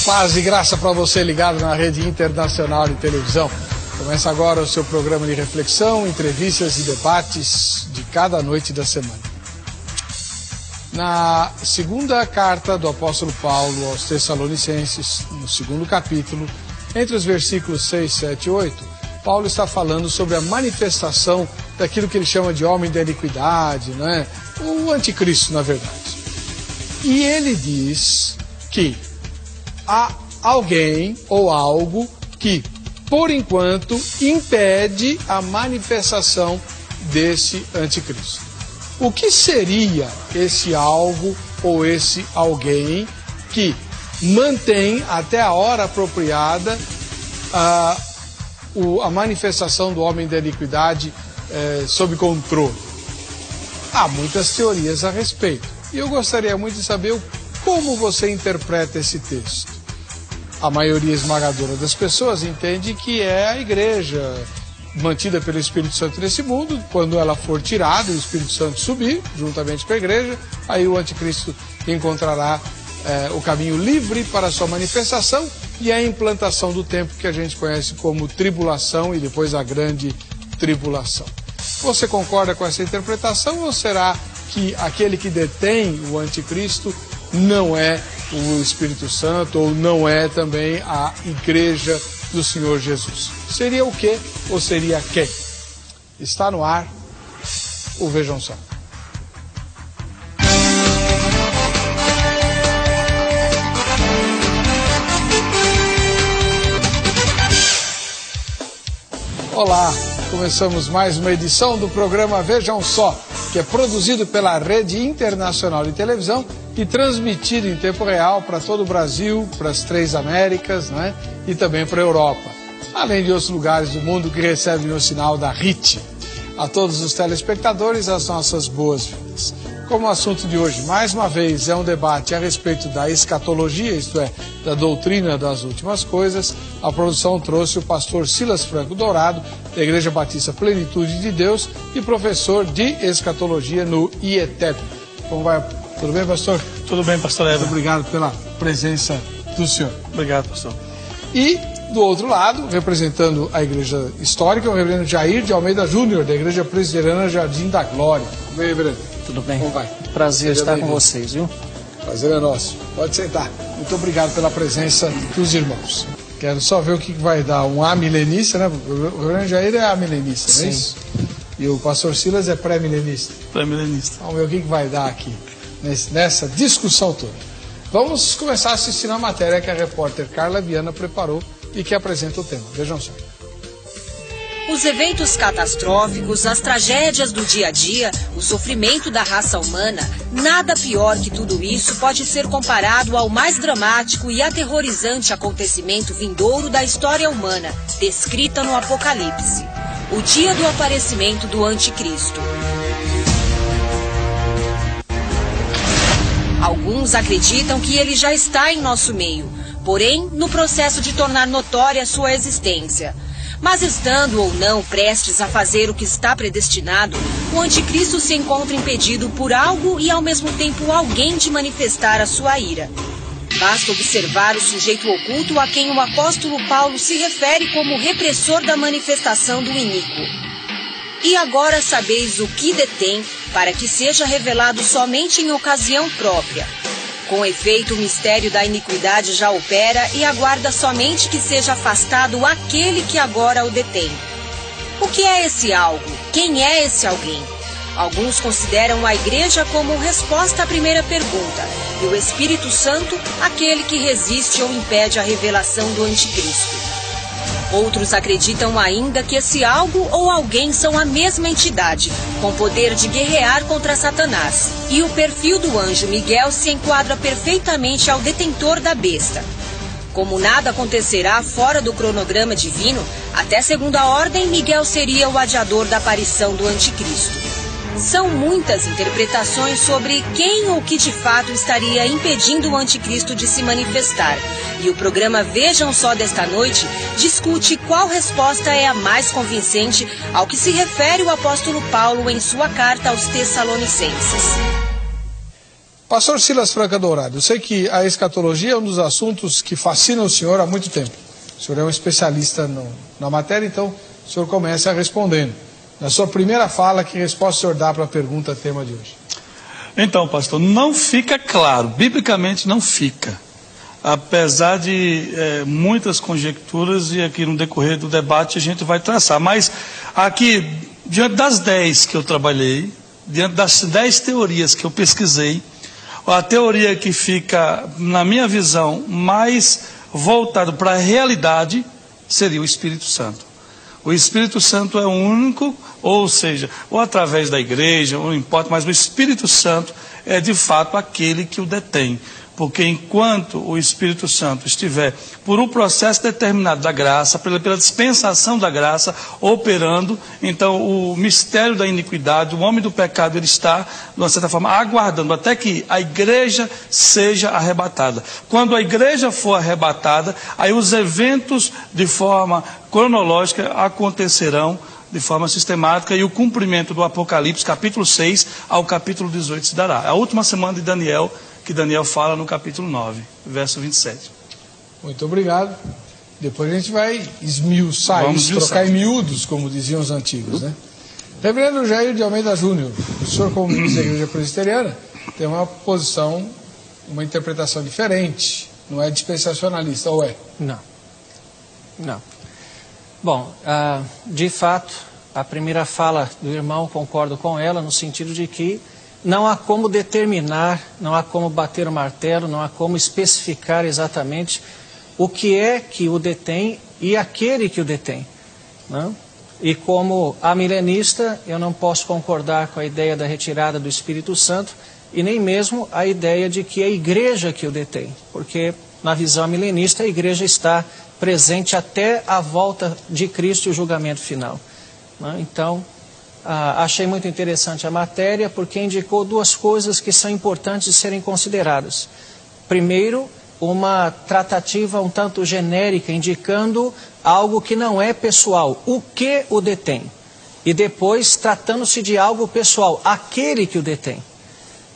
Paz e graça para você ligado na Rede Internacional de Televisão. Começa agora o seu programa de reflexão, entrevistas e debates de cada noite da semana. Na segunda carta do apóstolo Paulo aos Tessalonicenses, no segundo capítulo, entre os versículos 6, 7 e 8, Paulo está falando sobre a manifestação daquilo que ele chama de homem da iniquidade, né? O anticristo, na verdade. E ele diz que há alguém ou algo que, por enquanto, impede a manifestação desse anticristo. O que seria esse algo ou esse alguém que mantém até a hora apropriada a manifestação do homem da iniquidade sob controle? Há muitas teorias a respeito. E eu gostaria muito de saber como você interpreta esse texto. A maioria esmagadora das pessoas entende que é a igreja mantida pelo Espírito Santo nesse mundo. Quando ela for tirada, o Espírito Santo subir juntamente com a igreja, aí o anticristo encontrará o caminho livre para a sua manifestação e a implantação do tempo que a gente conhece como tribulação e depois a grande tribulação. Você concorda com essa interpretação ou será que aquele que detém o anticristo não é o Espírito Santo ou não é também a igreja do Senhor Jesus? Seria o quê ou seria quem? Está no ar o Vejam Só. Olá, começamos mais uma edição do programa Vejam Só, que é produzido pela Rede Internacional de Televisão e transmitido em tempo real para todo o Brasil, para as 3 Américas, né? E também para a Europa, além de outros lugares do mundo que recebem o sinal da RIT. A todos os telespectadores, as nossas boas-vindas. Como o assunto de hoje, mais uma vez, é um debate a respeito da escatologia, isto é, da doutrina das últimas coisas, a produção trouxe o pastor Silas Franco Dourado, da Igreja Batista Plenitude de Deus e professor de escatologia no IETEP. Como vai? Tudo bem, pastor? Tudo bem, pastor Eva. Muito obrigado pela presença do senhor. Obrigado, pastor. E, do outro lado, representando a Igreja Histórica, o reverendo Jair de Almeida Júnior, da Igreja Presbiteriana Jardim da Glória. Tudo bem, reverendo? Tudo bem. Como vai? Prazer estar com vocês, viu? Prazer é nosso. Pode sentar. Muito obrigado pela presença dos irmãos. Quero só ver o que vai dar. Um amilenista, né? O reverendo Jair é amilenista, não é isso? E o pastor Silas é pré-milenista. Pré-milenista. Vamos ver o que vai dar aqui, nessa discussão toda. Vamos começar assistindo a matéria que a repórter Carla Viana preparou e que apresenta o tema. Vejam só. Os eventos catastróficos, as tragédias do dia a dia, o sofrimento da raça humana, nada pior que tudo isso pode ser comparado ao mais dramático e aterrorizante acontecimento vindouro da história humana, descrita no Apocalipse: o dia do aparecimento do Anticristo. Alguns acreditam que ele já está em nosso meio, porém no processo de tornar notória sua existência. Mas estando ou não prestes a fazer o que está predestinado, o anticristo se encontra impedido por algo e ao mesmo tempo alguém de manifestar a sua ira. Basta observar o sujeito oculto a quem o apóstolo Paulo se refere como repressor da manifestação do iníquo. E agora sabeis o que detém, para que seja revelado somente em ocasião própria. Com efeito, o mistério da iniquidade já opera e aguarda somente que seja afastado aquele que agora o detém. O que é esse algo? Quem é esse alguém? Alguns consideram a igreja como resposta à primeira pergunta, e o Espírito Santo aquele que resiste ou impede a revelação do anticristo. Outros acreditam ainda que esse algo ou alguém são a mesma entidade, com poder de guerrear contra Satanás. E o perfil do anjo Miguel se enquadra perfeitamente ao detentor da besta. Como nada acontecerá fora do cronograma divino, até segunda ordem, Miguel seria o adiador da aparição do anticristo. São muitas interpretações sobre quem ou que de fato estaria impedindo o anticristo de se manifestar. E o programa Vejam Só desta noite discute qual resposta é a mais convincente ao que se refere o apóstolo Paulo em sua carta aos Tessalonicenses. Pastor Silas Franca Dourado, eu sei que a escatologia é um dos assuntos que fascina o senhor há muito tempo. O senhor é um especialista na matéria, então o senhor começa respondendo. Na sua primeira fala, que resposta o senhor dá para a pergunta tema de hoje? Então, pastor, não fica claro, biblicamente não fica. Apesar de muitas conjecturas, e aqui no decorrer do debate a gente vai traçar. Mas aqui, diante das 10 que eu trabalhei, diante das 10 teorias que eu pesquisei, a teoria que fica, na minha visão, mais voltada para a realidade seria o Espírito Santo. O Espírito Santo é o único, ou seja, ou através da igreja, não importa, mas o Espírito Santo é de fato aquele que o detém. Porque enquanto o Espírito Santo estiver por um processo determinado da graça, pela dispensação da graça, operando, então o mistério da iniquidade, o homem do pecado, ele está, de uma certa forma, aguardando até que a igreja seja arrebatada. Quando a igreja for arrebatada, aí os eventos de forma cronológica acontecerão de forma sistemática, e o cumprimento do Apocalipse, capítulo 6 ao capítulo 18 se dará. A última semana de Daniel, que Daniel fala no capítulo 9, verso 27. Muito obrigado. Depois a gente vai esmiuçar isso, trocar em miúdos, como diziam os antigos, né? Reverendo Jair de Almeida Júnior, o senhor, como ministro da Igreja Presbiteriana, tem uma posição, uma interpretação diferente, não é dispensacionalista, ou é? Não. Bom, de fato, a primeira fala do irmão, concordo com ela, no sentido de que não há como determinar, não há como bater o martelo, não há como especificar exatamente o que é que o detém e aquele que o detém, não? E como amilenista, eu não posso concordar com a ideia da retirada do Espírito Santo e nem mesmo a ideia de que é a igreja que o detém, porque na visão milenista a igreja está presente até a volta de Cristo e o julgamento final, não? Então, achei muito interessante a matéria, porque indicou duas coisas que são importantes de serem consideradas. Primeiro, uma tratativa um tanto genérica, indicando algo que não é pessoal, o que o detém. E depois, tratando-se de algo pessoal, aquele que o detém.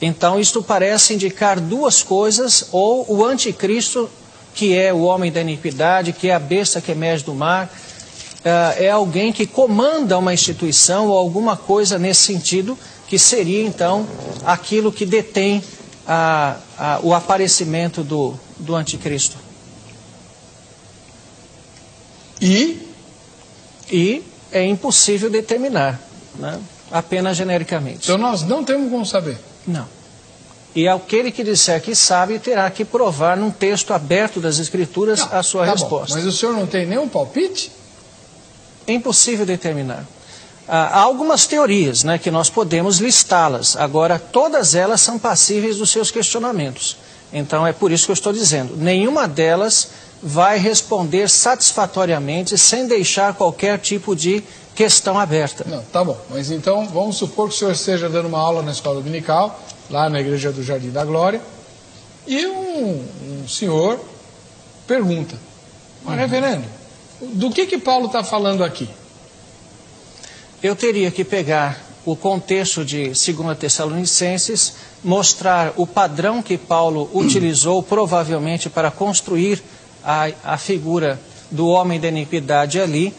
Então, isto parece indicar duas coisas, ou o anticristo, que é o homem da iniquidade, que é a besta que emerge do mar, é alguém que comanda uma instituição ou alguma coisa nesse sentido, que seria então aquilo que detém o aparecimento do anticristo. E é impossível determinar, né? Apenas genericamente. Então nós não temos como saber? Não. E aquele que disser que sabe terá que provar num texto aberto das Escrituras a sua resposta. Bom, mas o senhor não tem nenhum palpite? É impossível determinar. Há algumas teorias, né, que nós podemos listá-las. Agora, todas elas são passíveis dos seus questionamentos. Então, é por isso que eu estou dizendo. Nenhuma delas vai responder satisfatoriamente, sem deixar qualquer tipo de questão aberta. Não, tá bom. Mas então, vamos supor que o senhor esteja dando uma aula na escola dominical, lá na igreja do Jardim da Glória, e um senhor pergunta: mas, reverendo, do que Paulo está falando aqui? Eu teria que pegar o contexto de 2 Tessalonicenses, mostrar o padrão que Paulo utilizou provavelmente para construir a figura do homem da iniquidade ali,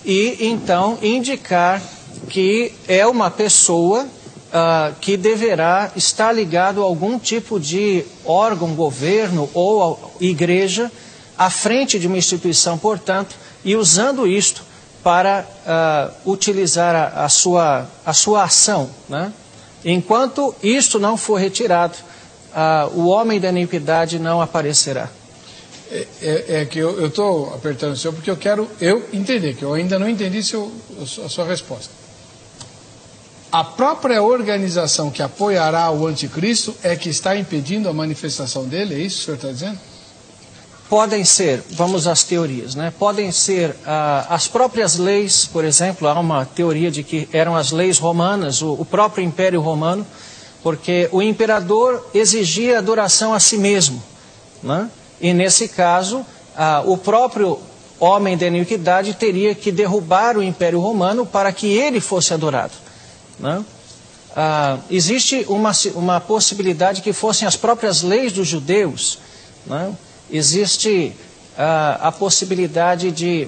e então indicar que é uma pessoa que deverá estar ligado a algum tipo de órgão, governo ou igreja, à frente de uma instituição, portanto, e usando isto para utilizar a sua ação, né? Enquanto isto não for retirado, o homem da iniquidade não aparecerá. É que eu estou apertando o senhor porque eu quero entender, que eu ainda não entendi a sua resposta. A própria organização que apoiará o anticristo é que está impedindo a manifestação dele? É isso que o senhor está dizendo? Podem ser, vamos às teorias, né? Podem ser as próprias leis, por exemplo, há uma teoria de que eram as leis romanas, o próprio Império Romano, porque o imperador exigia adoração a si mesmo, né? E nesse caso, o próprio homem da iniquidade teria que derrubar o Império Romano para que ele fosse adorado, né? existe uma possibilidade que fossem as próprias leis dos judeus, né? Existe a possibilidade de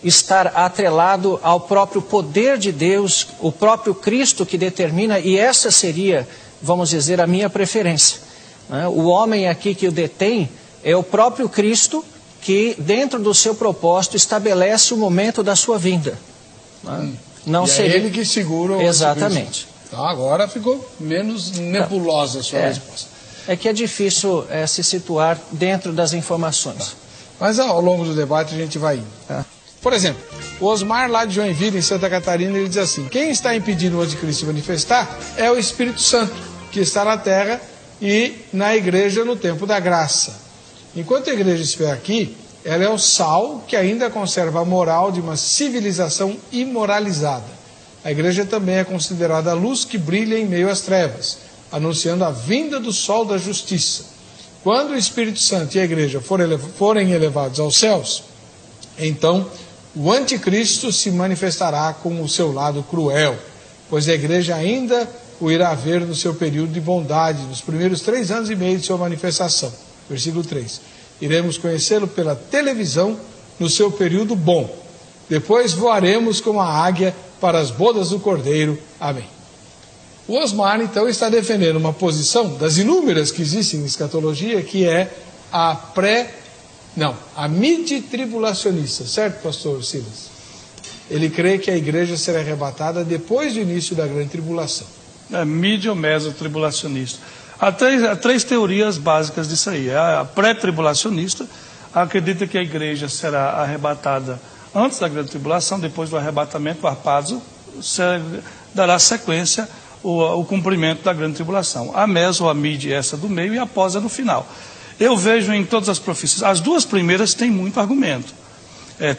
estar atrelado ao próprio poder de Deus, o próprio Cristo que determina, e essa seria, vamos dizer, a minha preferência, né? O homem aqui que o detém é o próprio Cristo que, dentro do seu propósito, estabelece o momento da sua vinda, né? Não seria... é ele que segura o... Exatamente. Então agora ficou menos nebulosa a sua resposta. É que é difícil se situar dentro das informações. Mas ao longo do debate a gente vai indo. Por exemplo, o Osmar lá de Joinville, em Santa Catarina, ele diz assim: quem está impedindo o anticristo de manifestar é o Espírito Santo, que está na terra e na igreja no tempo da graça. Enquanto a igreja estiver aqui, ela é o sal que ainda conserva a moral de uma civilização imoralizada. A igreja também é considerada a luz que brilha em meio às trevas, anunciando a vinda do sol da justiça. Quando o Espírito Santo e a igreja forem elevados aos céus, então o anticristo se manifestará com o seu lado cruel, pois a igreja ainda o irá ver no seu período de bondade, nos primeiros 3 anos e meio de sua manifestação. Versículo 3. Iremos conhecê-lo pela televisão no seu período bom. Depois voaremos como a águia para as bodas do Cordeiro. Amém. O Osmar, então, está defendendo uma posição das inúmeras que existem em escatologia, que é a midi-tribulacionista, certo, pastor Silas? Ele crê que a igreja será arrebatada depois do início da grande tribulação. É midi ou meso-tribulacionista. Há 3 teorias básicas disso aí. A pré-tribulacionista acredita que a igreja será arrebatada antes da grande tribulação, depois do arrebatamento, o harpazo dará sequência o cumprimento da grande tribulação. A meso ou a midi é essa do meio e a pós é no final. Eu vejo em todas as profecias, as 2 primeiras têm muito argumento.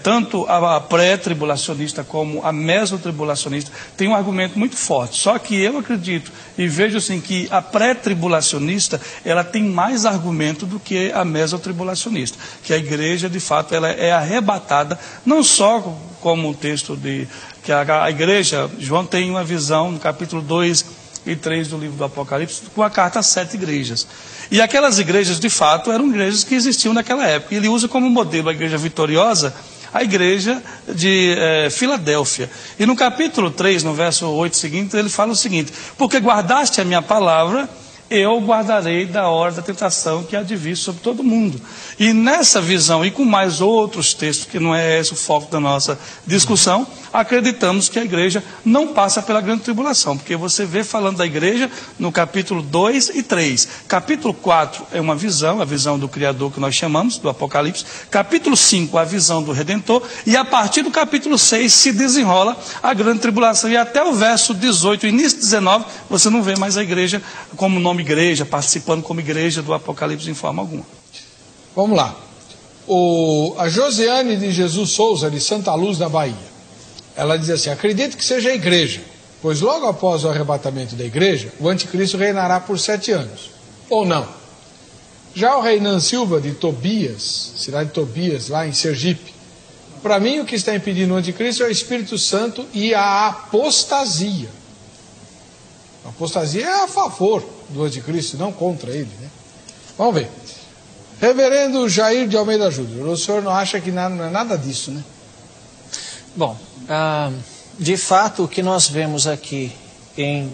Tanto a pré-tribulacionista como a mesotribulacionista tem um argumento muito forte. Só que eu acredito e vejo assim que a pré-tribulacionista ela tem mais argumento do que a mesotribulacionista. Que a igreja, de fato, ela é arrebatada, não só como o texto de que a igreja, João tem uma visão no capítulo 2 e 3 do livro do Apocalipse, com a carta às 7 igrejas. E aquelas igrejas, de fato, eram igrejas que existiam naquela época. E ele usa como modelo a igreja vitoriosa, a igreja de Filadélfia. E no capítulo 3, no verso 8 seguinte, ele fala o seguinte: porque guardaste a minha palavra, eu guardarei da hora da tentação que há de vir sobre todo mundo. E nessa visão, e com mais outros textos, que não é esse o foco da nossa discussão, acreditamos que a igreja não passa pela grande tribulação, porque você vê falando da igreja no capítulo 2 e 3. Capítulo 4 é uma visão, a visão do Criador que nós chamamos, do Apocalipse. Capítulo 5, a visão do Redentor. E a partir do capítulo 6 se desenrola a grande tribulação. E até o verso 18, início 19, você não vê mais a igreja como nome igreja, participando como igreja do Apocalipse em forma alguma. Vamos lá. A Josiane de Jesus Souza, de Santa Luz, na Bahia, ela diz assim: acredito que seja a igreja, pois logo após o arrebatamento da igreja, o anticristo reinará por 7 anos. Ou não? Já o Reinan Silva, de Tobias, cidade de Tobias, lá em Sergipe, para mim o que está impedindo o anticristo é o Espírito Santo e a apostasia. A apostasia é a favor do anticristo, não contra ele, né? Vamos ver. Reverendo Jair de Almeida Júnior, o senhor não acha que não é nada disso, né? Bom, de fato, o que nós vemos aqui em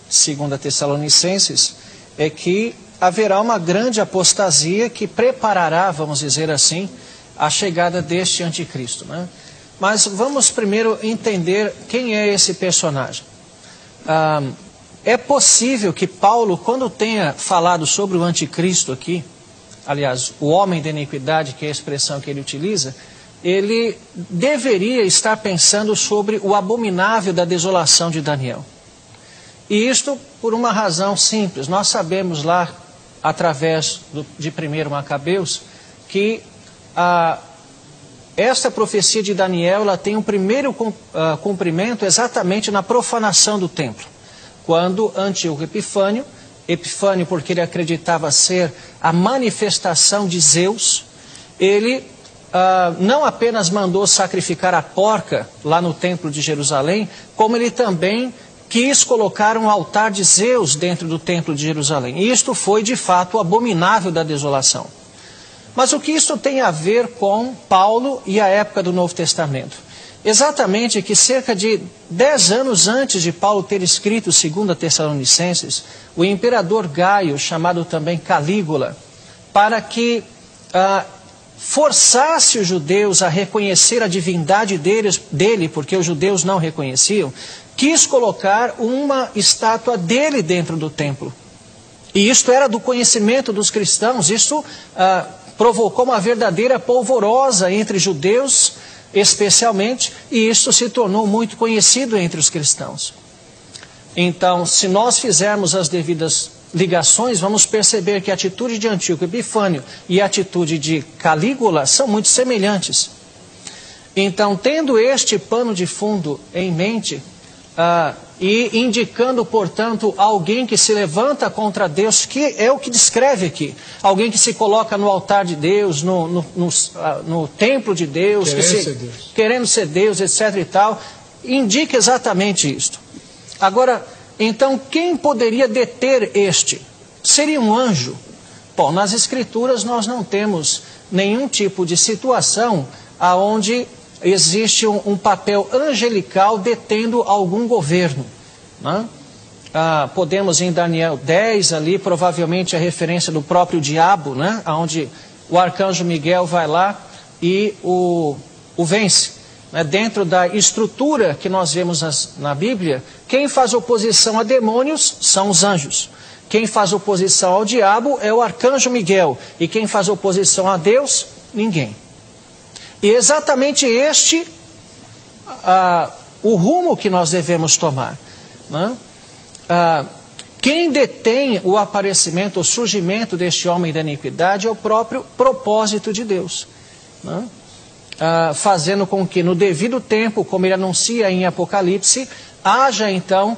2 Tessalonicenses é que haverá uma grande apostasia que preparará, vamos dizer assim, a chegada deste anticristo, né? Mas vamos primeiro entender quem é esse personagem. É possível que Paulo, quando tenha falado sobre o anticristo aqui, aliás, o homem da iniquidade, que é a expressão que ele utiliza, ele deveria estar pensando sobre o abominável da desolação de Daniel. E isto por uma razão simples. Nós sabemos lá, através de 1 Macabeus, que esta profecia de Daniel ela tem um primeiro cumprimento exatamente na profanação do templo. Quando Antíoco Epifânio porque ele acreditava ser a manifestação de Zeus, ele não apenas mandou sacrificar a porca lá no templo de Jerusalém, como ele também quis colocar um altar de Zeus dentro do templo de Jerusalém. E isto foi, de fato, o abominável da desolação. Mas o que isso tem a ver com Paulo e a época do Novo Testamento? Exatamente que cerca de 10 anos antes de Paulo ter escrito 2 Tessalonicenses, o imperador Gaio, chamado também Calígula, para que forçasse os judeus a reconhecer a divindade dele, porque os judeus não reconheciam, quis colocar uma estátua dele dentro do templo. E isto era do conhecimento dos cristãos, isso provocou uma verdadeira polvorosa entre judeus, especialmente, e isso se tornou muito conhecido entre os cristãos. Então, se nós fizermos as devidas ligações, vamos perceber que a atitude de Antíoco Epifânio e a atitude de Calígula são muito semelhantes. Então, tendo este pano de fundo em mente, e indicando, portanto, alguém que se levanta contra Deus, que é o que descreve aqui. Alguém que se coloca no altar de Deus, no templo de Deus, querendo ser Deus, etc. e tal, indica exatamente isto. Agora, então, quem poderia deter este? Seria um anjo? Bom, nas Escrituras nós não temos nenhum tipo de situação aonde existe um papel angelical detendo algum governo, né? Podemos em Daniel 10 ali, provavelmente a referência do próprio diabo, né? Onde o arcanjo Miguel vai lá e o vence, né? Dentro da estrutura que nós vemos na Bíblia, quem faz oposição a demônios são os anjos. Quem faz oposição ao diabo é o arcanjo Miguel. E quem faz oposição a Deus, ninguém. E exatamente este, o rumo que nós devemos tomar, né? Quem detém o aparecimento, o surgimento deste homem da iniquidade é o próprio propósito de Deus, né? Fazendo com que no devido tempo, como ele anuncia em Apocalipse, haja então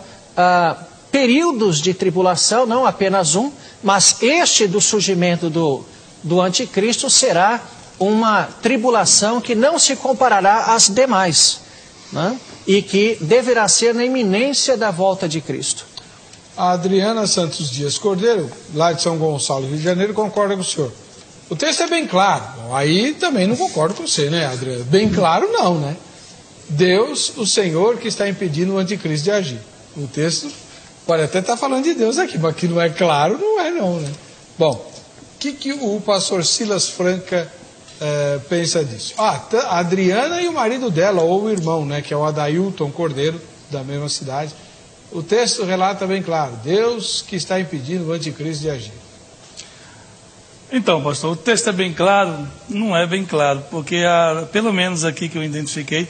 períodos de tribulação, não apenas um, mas este do surgimento do anticristo será uma tribulação que não se comparará às demais, né? E que deverá ser na iminência da volta de Cristo. A Adriana Santos Dias Cordeiro, lá de São Gonçalo, Rio de Janeiro, concorda com o senhor. O texto é bem claro. Bom, aí também não concordo com você, né, Adriana? Bem claro não, né? Deus, o Senhor, que está impedindo o anticristo de agir. O texto pode até estar falando de Deus aqui, mas que não é claro, não é não, né? Bom, o que o pastor Silas Franca pensa disso? A Adriana e o marido dela, ou o irmão, né, que é o Adailton Cordeiro, da mesma cidade. O texto relata bem claro, Deus que está impedindo o anticristo de agir. Então, pastor, o texto é bem claro? Não é bem claro, porque há, pelo menos aqui que eu identifiquei,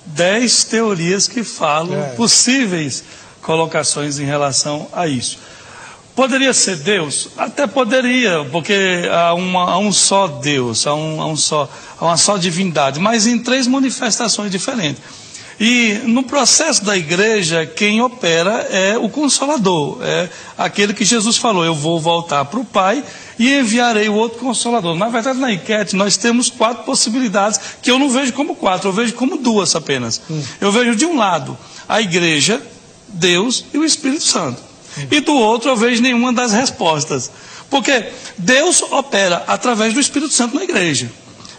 10 teorias que falam possíveis colocações em relação a isso. Poderia ser Deus? Até poderia, porque há um só Deus, há uma só divindade, mas em 3 manifestações diferentes. E no processo da igreja, quem opera é o Consolador, é aquele que Jesus falou, eu vou voltar para o Pai e enviarei o outro Consolador. Na verdade, na enquete, nós temos 4 possibilidades, que eu não vejo como 4, eu vejo como 2 apenas. Eu vejo de um lado a igreja, Deus e o Espírito Santo. E do outro eu vejo nenhuma das respostas. Porque Deus opera através do Espírito Santo na igreja.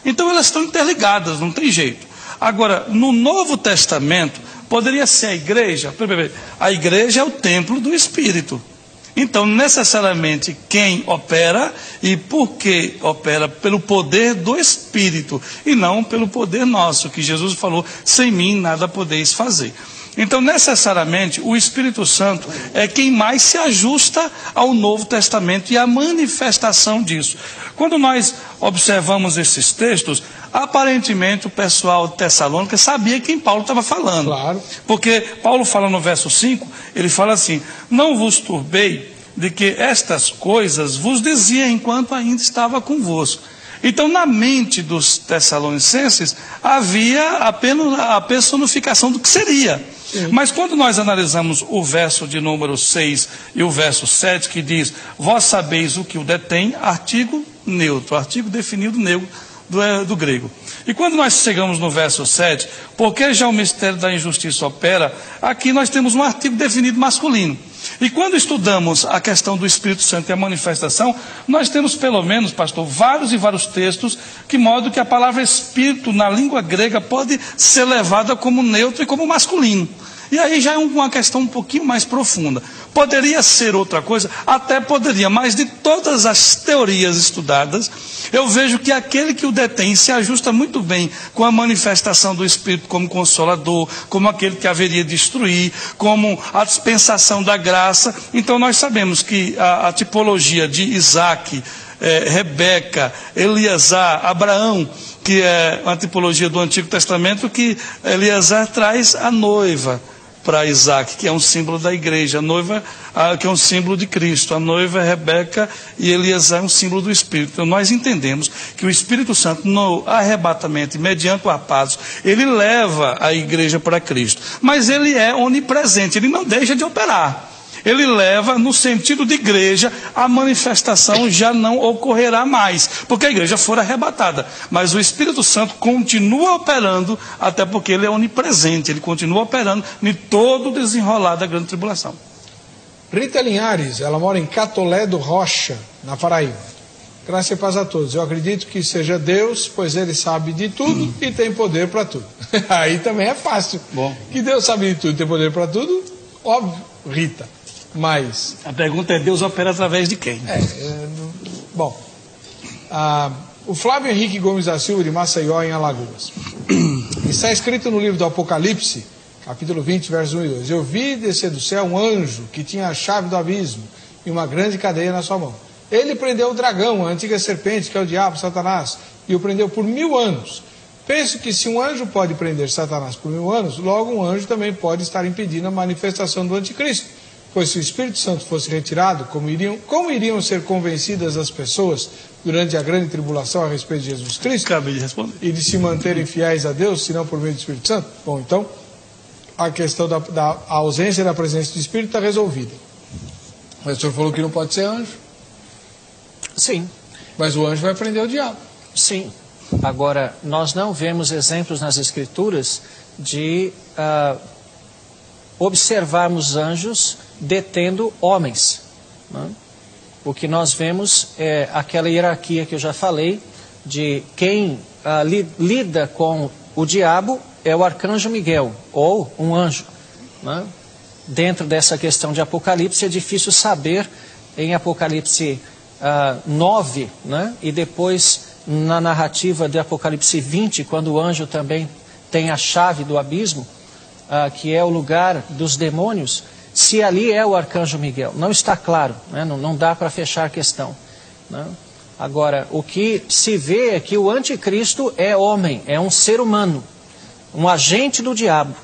Então elas estão interligadas, não tem jeito. Agora, no Novo Testamento, poderia ser a igreja. A igreja é o templo do Espírito. Então, necessariamente, quem opera e por que opera? Pelo poder do Espírito e não pelo poder nosso, que Jesus falou, sem mim nada podeis fazer. Então, necessariamente, o Espírito Santo é quem mais se ajusta ao Novo Testamento e à manifestação disso. Quando nós observamos esses textos, aparentemente o pessoal de Tessalônica sabia quem Paulo estava falando. Claro. Porque Paulo fala no verso 5, ele fala assim, não vos turbei de que estas coisas vos dizia enquanto ainda estava convosco. Então, na mente dos tessalonicenses, havia apenas a personificação do que seria. Sim. Mas quando nós analisamos o verso de número 6 e o verso 7, que diz, vós sabeis o que o detém, artigo neutro, artigo definido do grego. E quando nós chegamos no verso 7, porque já o mistério da injustiça opera, aqui nós temos um artigo definido masculino. E quando estudamos a questão do Espírito Santo e a manifestação, nós temos pelo menos, pastor, vários e vários textos que mostram que a palavra Espírito na língua grega pode ser levada como neutro e como masculino. E aí já é uma questão um pouquinho mais profunda. Poderia ser outra coisa? Até poderia, mas de todas as teorias estudadas, eu vejo que aquele que o detém se ajusta muito bem com a manifestação do Espírito como consolador, como aquele que haveria de instruir, como a dispensação da graça. Então nós sabemos que a tipologia de Isaac, Rebeca, Eleazar, Abraão, que é uma tipologia do Antigo Testamento, que Eleazar traz a noiva para Isaac, que é um símbolo da igreja, a noiva, que é um símbolo de Cristo, a noiva é Rebeca e Eleazar é um símbolo do Espírito. Então nós entendemos que o Espírito Santo, no arrebatamento e mediante o apazo, ele leva a igreja para Cristo, mas ele é onipresente, ele não deixa de operar. Ele leva no sentido de igreja, a manifestação já não ocorrerá mais, porque a igreja for arrebatada. Mas o Espírito Santo continua operando, até porque ele é onipresente, ele continua operando em todo o desenrolar da grande tribulação. Rita Linhares, ela mora em Catolé do Rocha, na Paraíba. Graça e paz a todos. Eu acredito que seja Deus, pois ele sabe de tudo e tem poder para tudo. Aí também é fácil. Bom. Que Deus sabe de tudo e tem poder para tudo, óbvio, Rita. Mas a pergunta é: Deus opera através de quem? Bom, o Flávio Henrique Gomes da Silva, de Maceió, em Alagoas. Está escrito no livro do Apocalipse, capítulo 20, versos 1 e 2. Eu vi descer do céu um anjo que tinha a chave do abismo e uma grande cadeia na sua mão. Ele prendeu o dragão, a antiga serpente, que é o diabo, Satanás, e o prendeu por 1000 anos. Penso que se um anjo pode prender Satanás por 1000 anos, logo um anjo também pode estar impedindo a manifestação do anticristo. Pois se o Espírito Santo fosse retirado, como iriam ser convencidas as pessoas durante a grande tribulação a respeito de Jesus Cristo? Acabei de responder. E de se manterem fiéis a Deus, se não por meio do Espírito Santo? Bom, então, a questão da ausência da presença do Espírito está resolvida. Mas o senhor falou que não pode ser anjo? Sim. Mas o anjo vai prender o diabo? Sim. Agora, nós não vemos exemplos nas Escrituras de observarmos anjos detendo homens, né? O que nós vemos é aquela hierarquia que eu já falei, de quem lida com o diabo é o arcanjo Miguel, ou um anjo, né? Dentro dessa questão de Apocalipse é difícil saber, em Apocalipse 9, né? E depois na narrativa de Apocalipse 20, quando o anjo também tem a chave do abismo, que é o lugar dos demônios, se ali é o arcanjo Miguel. Não está claro, né? Não dá para fechar a questão, né? Agora, o que se vê é que o anticristo é homem, é um ser humano, um agente do diabo,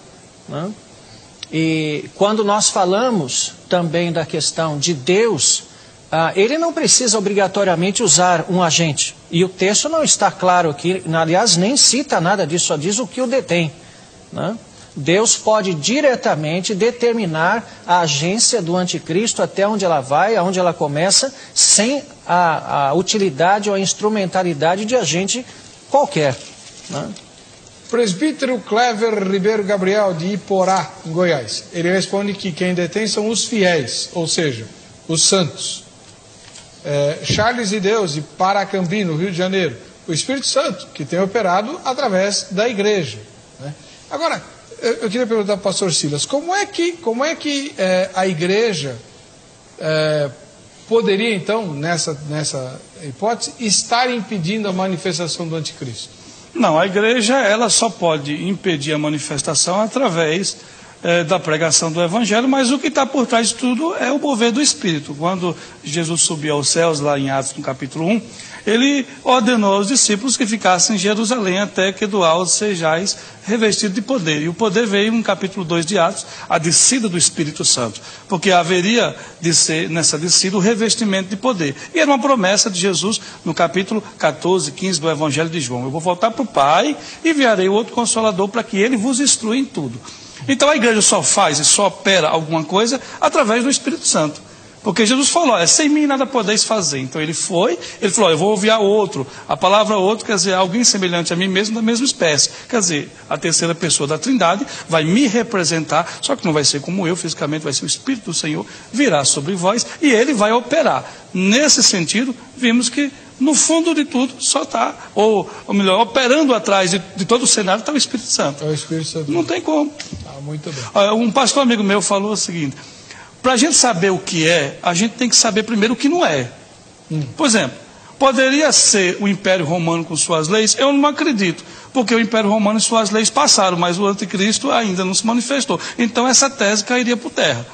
né? E quando nós falamos também da questão de Deus, ele não precisa obrigatoriamente usar um agente. E o texto não está claro aqui, aliás, nem cita nada disso, só diz o que o detém, né? Deus pode diretamente determinar a agência do anticristo, até onde ela vai, aonde ela começa, sem a utilidade ou a instrumentalidade de agente qualquer, né? Presbítero Clever Ribeiro Gabriel, de Iporá, em Goiás. Ele responde que quem detém são os fiéis, ou seja, os santos. Charles de Deus, de Paracambi, no Rio de Janeiro. O Espírito Santo, que tem operado através da igreja, né? Agora, eu queria perguntar para o pastor Silas, como é que a igreja poderia, então, nessa hipótese, estar impedindo a manifestação do anticristo? Não, a igreja ela só pode impedir a manifestação através da pregação do Evangelho, mas o que está por trás de tudo é o mover do Espírito. Quando Jesus subiu aos céus, lá em Atos, no capítulo 1, ele ordenou aos discípulos que ficassem em Jerusalém até que do alto sejais revestidos de poder. E o poder veio no capítulo 2 de Atos, a descida do Espírito Santo, porque haveria de ser nessa descida o revestimento de poder. E era uma promessa de Jesus no capítulo 14, 15 do Evangelho de João. Eu vou voltar para o Pai e enviarei o outro Consolador para que ele vos instrua em tudo. Então a igreja só faz e só opera alguma coisa através do Espírito Santo. Porque Jesus falou, sem mim nada podeis fazer. Então ele falou, eu vou enviar outro. A palavra outro quer dizer alguém semelhante a mim mesmo, da mesma espécie. Quer dizer, a terceira pessoa da Trindade vai me representar, só que não vai ser como eu, fisicamente vai ser o Espírito do Senhor, virá sobre vós e ele vai operar. Nesse sentido, vimos que no fundo de tudo só está, ou melhor, operando atrás de todo o cenário está o Espírito Santo. É o Espírito Santo. Não tem como. Muito bem. Um pastor amigo meu falou o seguinte, para a gente saber o que é, a gente tem que saber primeiro o que não é. Por exemplo, poderia ser o Império Romano com suas leis? Eu não acredito, porque o Império Romano e suas leis passaram, mas o Anticristo ainda não se manifestou. Então essa tese cairia por terra.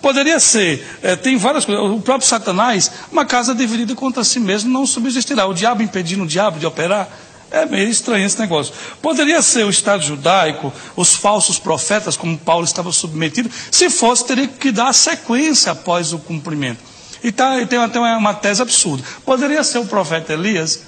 Poderia ser, tem várias coisas, o próprio Satanás, uma casa dividida contra si mesmo não subsistirá. O diabo impedindo o diabo de operar, é meio estranho esse negócio. Poderia ser o Estado judaico, os falsos profetas, como Paulo estava submetido, se fosse, teria que dar a sequência após o cumprimento. E tem até uma tese absurda. Poderia ser o profeta Elias,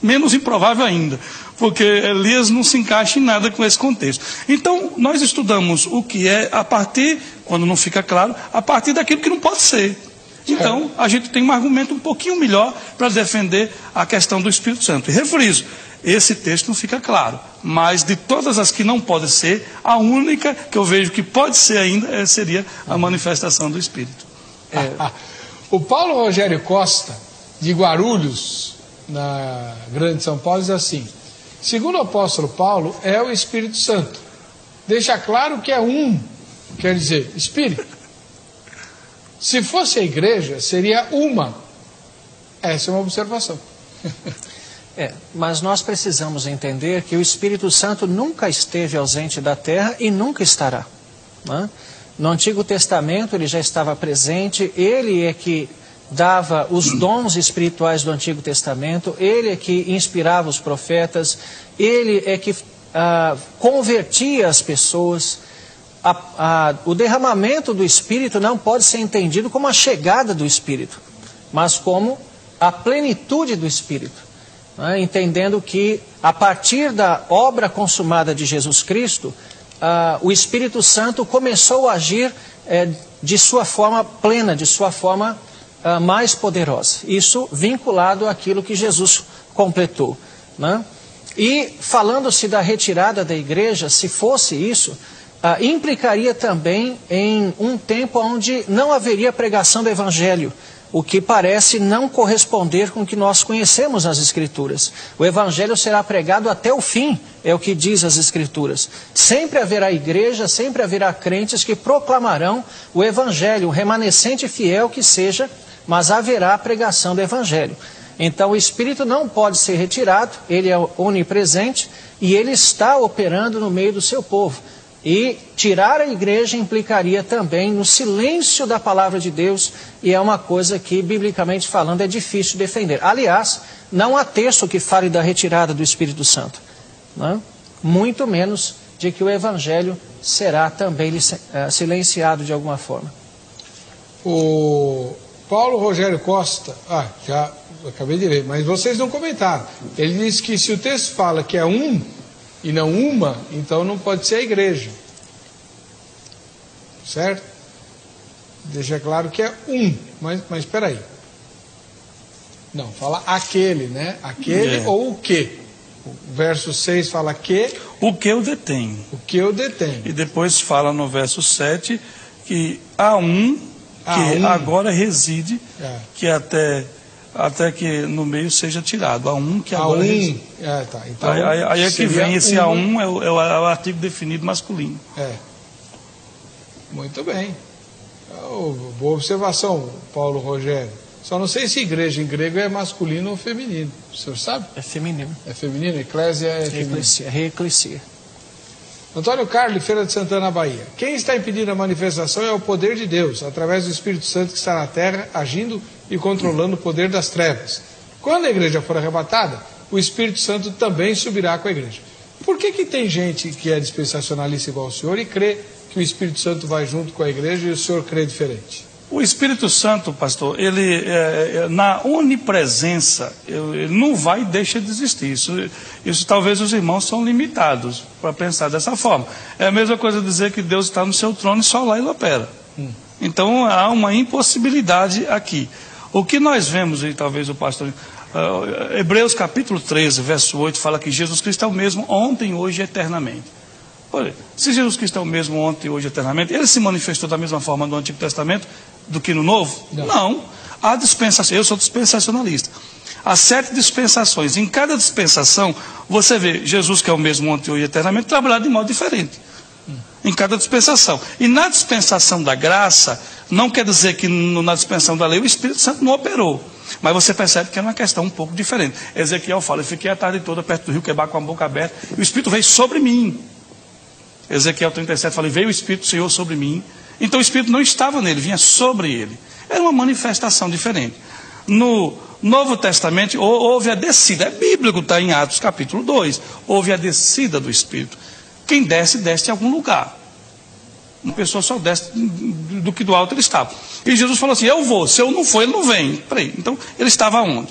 menos improvável ainda, porque Elias não se encaixa em nada com esse contexto. Então, nós estudamos o que é a partir, quando não fica claro, a partir daquilo que não pode ser. Então, a gente tem um argumento um pouquinho melhor para defender a questão do Espírito Santo. E refriso, esse texto não fica claro, mas de todas as que não podem ser, a única que eu vejo que pode ser ainda seria a manifestação do Espírito. O Paulo Rogério Costa, de Guarulhos, na Grande São Paulo, diz assim: segundo o apóstolo Paulo, é o Espírito Santo. Deixa claro que é um, quer dizer, Espírito. Se fosse a igreja, seria uma. Essa é uma observação. Mas nós precisamos entender que o Espírito Santo nunca esteve ausente da terra e nunca estará. Né? No Antigo Testamento ele já estava presente, ele é que dava os dons espirituais do Antigo Testamento, ele é que inspirava os profetas, ele é que convertia as pessoas. O derramamento do Espírito não pode ser entendido como a chegada do Espírito, mas como a plenitude do Espírito. Entendendo que a partir da obra consumada de Jesus Cristo, o Espírito Santo começou a agir de sua forma plena, de sua forma mais poderosa. Isso vinculado àquilo que Jesus completou. Né? E falando-se da retirada da igreja, se fosse isso, implicaria também em um tempo onde não haveria pregação do Evangelho, o que parece não corresponder com o que nós conhecemos nas Escrituras. O Evangelho será pregado até o fim, é o que diz as Escrituras. Sempre haverá igreja, sempre haverá crentes que proclamarão o Evangelho, o remanescente fiel que seja, mas haverá pregação do Evangelho. Então o Espírito não pode ser retirado, ele é onipresente e ele está operando no meio do seu povo. E tirar a igreja implicaria também no silêncio da palavra de Deus, e é uma coisa que, biblicamente falando, é difícil de defender. Aliás, não há texto que fale da retirada do Espírito Santo, né? Muito menos de que o Evangelho será também silenciado de alguma forma. O Paulo Rogério Costa, já acabei de ler, mas vocês não comentaram. Ele diz que se o texto fala que é um e não uma, então não pode ser a igreja. Certo? Deixa claro que é um, mas espera aí. Não, fala aquele, né? Aquele ou o que. O verso 6 fala que... O que eu detenho. O que eu detenho. E depois fala no verso 7 que há um que agora reside, que até que no meio seja tirado. Há um que agora reside. Então, aí é que vem esse a um, é o artigo definido masculino. Muito bem. Boa observação, Paulo Rogério. Só não sei se igreja em grego é masculino ou feminino. O senhor sabe? É feminino. É feminino? Eclésia é feminino. Reeclesia. Antônio Carlos, Feira de Santana, Bahia. Quem está impedindo a manifestação é o poder de Deus, através do Espírito Santo que está na terra, agindo e controlando o poder das trevas. Quando a igreja for arrebatada, o Espírito Santo também subirá com a igreja. Por que tem gente que é dispensacionalista igual ao senhor e crê que o Espírito Santo vai junto com a igreja e o senhor crê diferente? O Espírito Santo, pastor, ele na onipresença, ele não vai e deixa de existir. Isso talvez os irmãos são limitados para pensar dessa forma. É a mesma coisa dizer que Deus está no seu trono e só lá ele opera. Então há uma impossibilidade aqui. O que nós vemos, e talvez o pastor... Hebreus capítulo 13, verso 8, fala que Jesus Cristo é o mesmo ontem, hoje e eternamente. Olha, se Jesus Cristo é o mesmo ontem, hoje e eternamente, ele se manifestou da mesma forma no Antigo Testamento do que no Novo? Não. Há dispensação. Eu sou dispensacionalista. Há 7 dispensações. Em cada dispensação, você vê Jesus, que é o mesmo ontem, hoje e eternamente, trabalhar de modo diferente. Em cada dispensação. E na dispensação da graça, não quer dizer que na dispensação da lei o Espírito Santo não operou. Mas você percebe que é uma questão um pouco diferente. Ezequiel fala, eu fiquei a tarde toda perto do rio Quebar com a boca aberta, e o Espírito veio sobre mim. Ezequiel 37 fala, veio o Espírito do Senhor sobre mim. Então o Espírito não estava nele, vinha sobre ele. Era uma manifestação diferente. No Novo Testamento houve a descida, é bíblico, está em Atos capítulo 2. Houve a descida do Espírito. Quem desce, desce em algum lugar. Uma pessoa só desce do que do alto ele estava. E Jesus falou assim, eu vou, se eu não for, ele não vem. Peraí, então ele estava onde?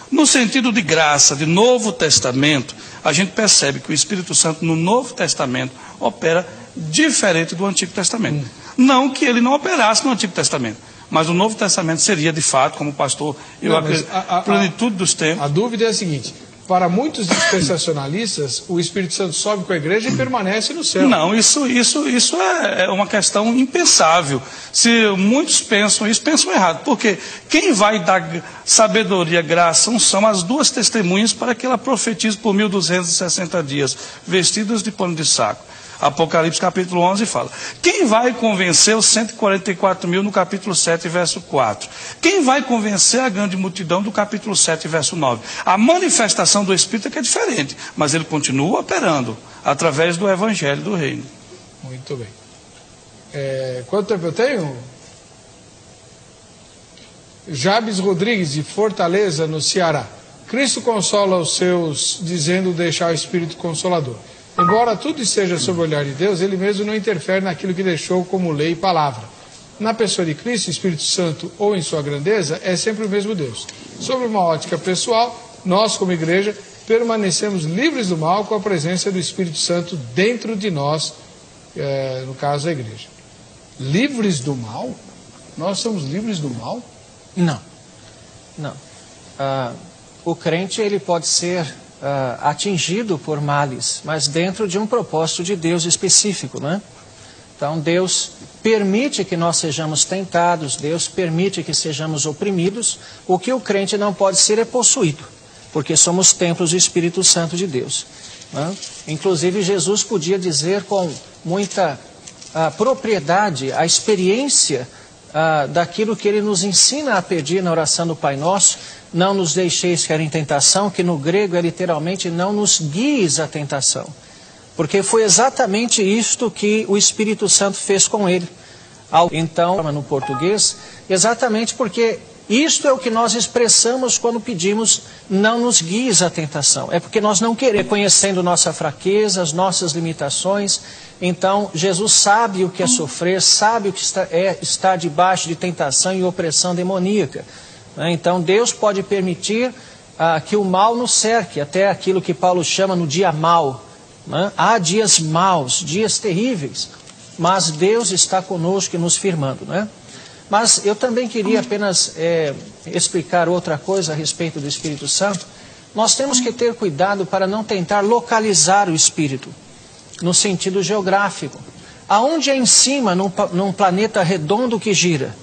No sentido de graça, de Novo Testamento, a gente percebe que o Espírito Santo no Novo Testamento opera diferente do Antigo Testamento. Não que ele não operasse no Antigo Testamento, mas o Novo Testamento seria de fato, como o pastor, eu acredito, a plenitude dos tempos. A dúvida é a seguinte, para muitos dispensacionalistas, o Espírito Santo sobe com a igreja e permanece no céu. Não, isso é uma questão impensável. Se muitos pensam isso, pensam errado. Porque quem vai dar sabedoria, graça, são as 2 testemunhas para que ela profetize por 1260 dias, vestidas de pano de saco. Apocalipse capítulo 11 fala. Quem vai convencer os 144 mil no capítulo 7, verso 4? Quem vai convencer a grande multidão do capítulo 7, verso 9? A manifestação do Espírito é que é diferente, mas ele continua operando através do Evangelho do Reino. Muito bem. Quanto tempo eu tenho? Jabes Rodrigues, de Fortaleza, no Ceará. Cristo consola os seus, dizendo deixar o Espírito Consolador. Embora tudo esteja sob o olhar de Deus, ele mesmo não interfere naquilo que deixou como lei e palavra. Na pessoa de Cristo, Espírito Santo ou em sua grandeza, é sempre o mesmo Deus. Sobre uma ótica pessoal, nós como igreja permanecemos livres do mal com a presença do Espírito Santo dentro de nós, no caso a igreja. Livres do mal? Nós somos livres do mal? Não. O crente ele pode ser atingido por males, mas dentro de um propósito de Deus específico, né? Então Deus permite que nós sejamos tentados, Deus permite que sejamos oprimidos. O que o crente não pode ser é possuído, porque somos templos do Espírito Santo de Deus, né? Inclusive Jesus podia dizer com muita propriedade a experiência daquilo que ele nos ensina a pedir na oração do Pai Nosso: não nos deixeis cair em tentação, que no grego é literalmente não nos guies à tentação. Porque foi exatamente isto que o Espírito Santo fez com ele. Então, no português, exatamente porque isto é o que nós expressamos quando pedimos não nos guies à tentação. É porque nós não queremos, reconhecendo nossa fraqueza, as nossas limitações. Então, Jesus sabe o que é sofrer, sabe o que é estar debaixo de tentação e opressão demoníaca. Então Deus pode permitir que o mal nos cerque, até aquilo que Paulo chama no dia mau, né? Há dias maus, dias terríveis, mas Deus está conosco e nos firmando, né? Mas eu também queria apenas explicar outra coisa a respeito do Espírito Santo. Nós temos que ter cuidado para não tentar localizar o Espírito, no sentido geográfico. Aonde é em cima, num planeta redondo que gira?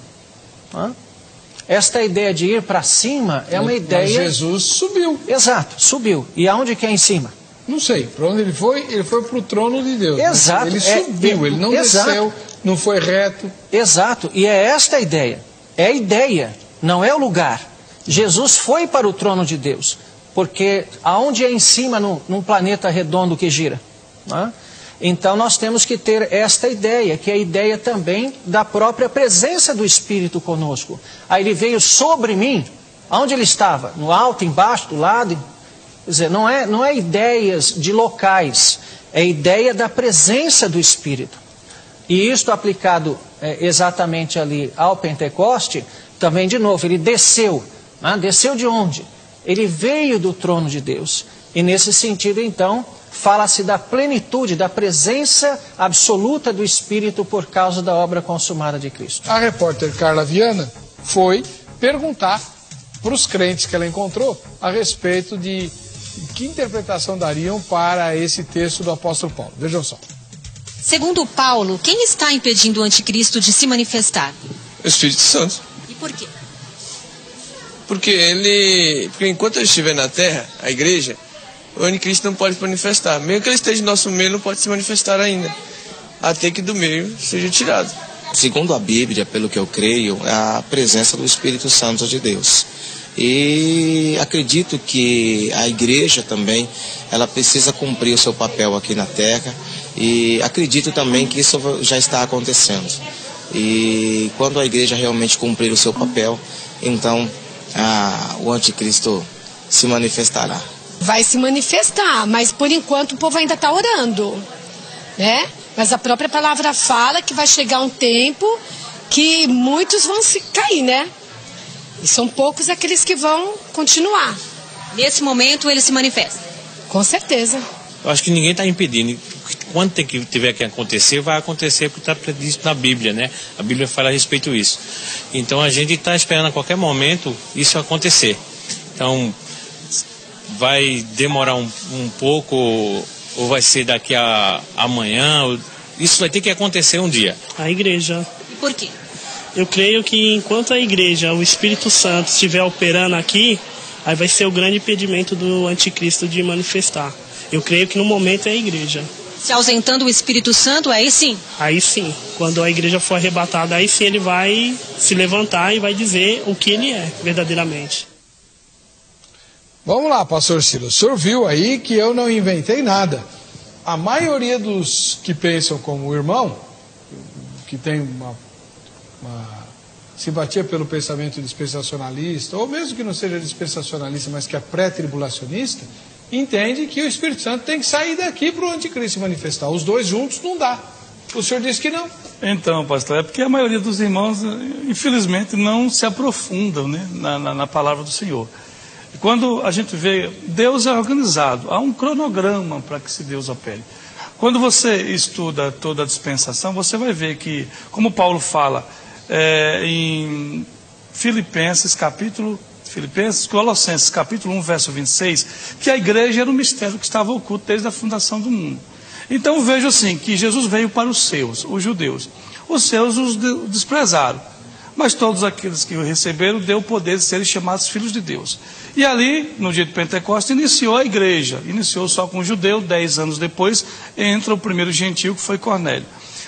Esta ideia de ir para cima é uma ideia... Mas Jesus subiu. Exato, subiu. E aonde que é em cima? Não sei. Para onde ele foi? Ele foi para o trono de Deus. Exato. Ele subiu, ele não desceu, não foi reto. Exato. E é esta a ideia. É a ideia, não é o lugar. Jesus foi para o trono de Deus. Porque aonde é em cima, num planeta redondo que gira? Então nós temos que ter esta ideia, que é a ideia também da própria presença do Espírito conosco. Aí ele veio sobre mim. Onde ele estava? No alto, embaixo, do lado? Quer dizer, não é ideias de locais, é a ideia da presença do Espírito. E isto aplicado exatamente ali ao Pentecoste, também de novo, ele desceu. Desceu de onde? ele veio do trono de Deus. E nesse sentido, então, fala-se da plenitude, da presença absoluta do Espírito por causa da obra consumada de Cristo. A repórter Carla Viana foi perguntar para os crentes que ela encontrou a respeito de que interpretação dariam para esse texto do apóstolo Paulo. Vejam só. Segundo Paulo, quem está impedindo o anticristo de se manifestar? O Espírito Santo. E por quê? Porque enquanto ele estiver na terra, a igreja, o anticristo não pode se manifestar. Mesmo que ele esteja no nosso meio, não pode se manifestar ainda, até que do meio seja tirado. Segundo a Bíblia, pelo que eu creio, é a presença do Espírito Santo de Deus. E acredito que a igreja também, ela precisa cumprir o seu papel aqui na terra. E acredito também que isso já está acontecendo. E quando a igreja realmente cumprir o seu papel, então o anticristo se manifestará. Vai se manifestar, mas por enquanto o povo ainda está orando, né? Mas a própria palavra fala que vai chegar um tempo que muitos vão se cair, né? E são poucos aqueles que vão continuar. Nesse momento ele se manifesta? Com certeza. Eu acho que ninguém está impedindo. Quando tiver que acontecer, vai acontecer porque está previsto na Bíblia, né? A Bíblia fala a respeito disso. Então a gente está esperando a qualquer momento isso acontecer. Então vai demorar um pouco, ou vai ser daqui a amanhã. Isso vai ter que acontecer um dia. A igreja. E por quê? Eu creio que enquanto a igreja, o Espírito Santo estiver operando aqui, aí vai ser o grande impedimento do anticristo de manifestar. Eu creio que no momento é a igreja. Se ausentando o Espírito Santo, aí sim? Aí sim. Quando a igreja for arrebatada, aí sim ele vai se levantar e vai dizer o que ele é, verdadeiramente. Vamos lá, pastor Silas. O senhor viu aí que eu não inventei nada. A maioria dos que pensam como o irmão, que tem uma simpatia pelo pensamento dispensacionalista, ou mesmo que não seja dispensacionalista, mas que é pré-tribulacionista, entende que o Espírito Santo tem que sair daqui para o anticristo se manifestar. Os dois juntos não dá. O senhor disse que não. Então, pastor, é porque a maioria dos irmãos, infelizmente, não se aprofundam, né, na palavra do Senhor. Quando a gente vê, Deus é organizado, há um cronograma para que esse Deus opere. Quando você estuda toda a dispensação, você vai ver que, como Paulo fala em Colossenses capítulo 1, verso 26, que a igreja era um mistério que estava oculto desde a fundação do mundo. Então vejo assim, que Jesus veio para os seus, os judeus. Os seus os desprezaram, mas todos aqueles que o receberam deu o poder de serem chamados filhos de Deus. E ali, no dia de Pentecostes, iniciou a igreja. Iniciou só com o judeu, 10 anos depois entra o primeiro gentil, que foi Cornélio.